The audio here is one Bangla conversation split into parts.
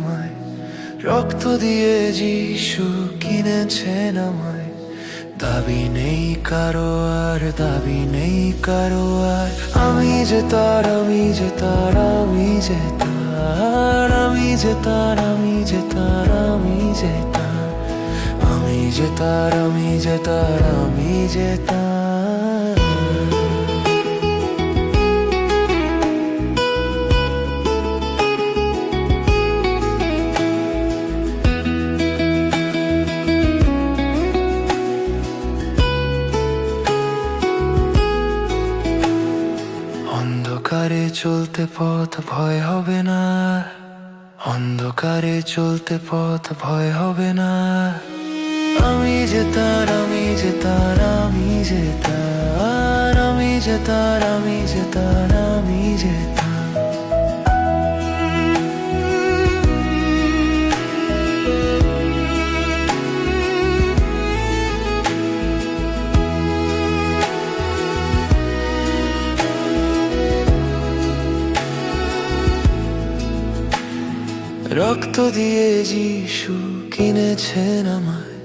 আমায়, রক্ত দিয়ে যিশু কিনেছেন আমায়। দাবি নেই কারো আর, দাবি নেই কারো আর। আমি যে তার, আমি যে তার, আমি যে তার, আমি যে তার, আমি যে তার, আমি যে তার, আমি যে তার, আমি যে তার, আমি যে তার। অন্ধকারে চলতে পথ ভয় হবে না, অন্ধকারে চলতে পথ ভয় হবে না। আমি যে তার, আমি যে তার, আমি যে তার, আমি যে তার, আমি যে তার, আমি যে তার। রক্ত দিয়ে যিশু কিনেছেন আমায়,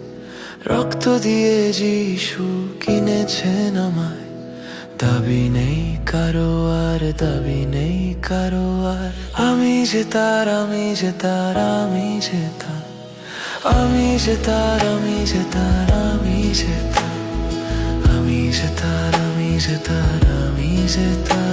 রক্ত দিয়ে যিশু কিনেছেন আমায়। দাবি নেই কারো আর, দাবি নেই কারো আর। আমি যে তার, আমি যে তার, আমি যে তার, আমি যে তার, আমি যে তার, আমি যে তার, আমি যে তার, আমি যে তার, আমি যে তার।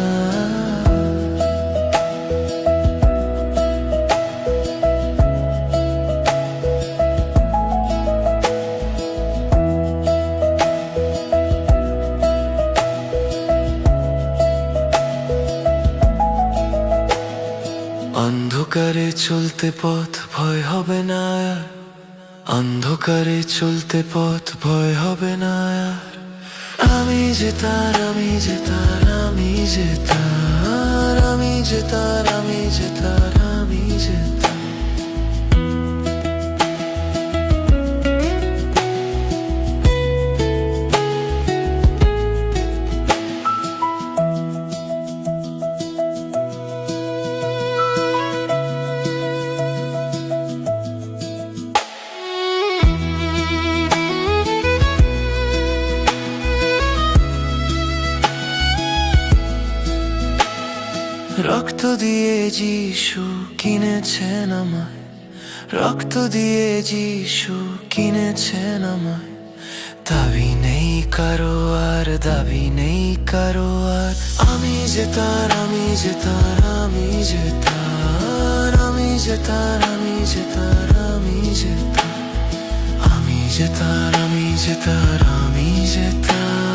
অন্ধকারে চলতে পথ ভয় হবে না আর, অন্ধকারে চলতে পথ ভয় হবে না আর। আমি যে তার, আমি যে তার, আমি যে তার, আমি যে তার, আমি যে তার, আমি যে তার। রক্ত দিয়ে যিশু কিনেছেন আমায়, রক্ত দিয়ে যিশু কিনেছেন আমায়। দাবি নেই কারো আর, দাবি নেই কারো আর। আমি যে তার, আমি যে তার, আমি যে তার, আমি যে তার, আমি যে তার, আমি যে তার, আমি যে তার, আমি যে তার, আমি যে তার।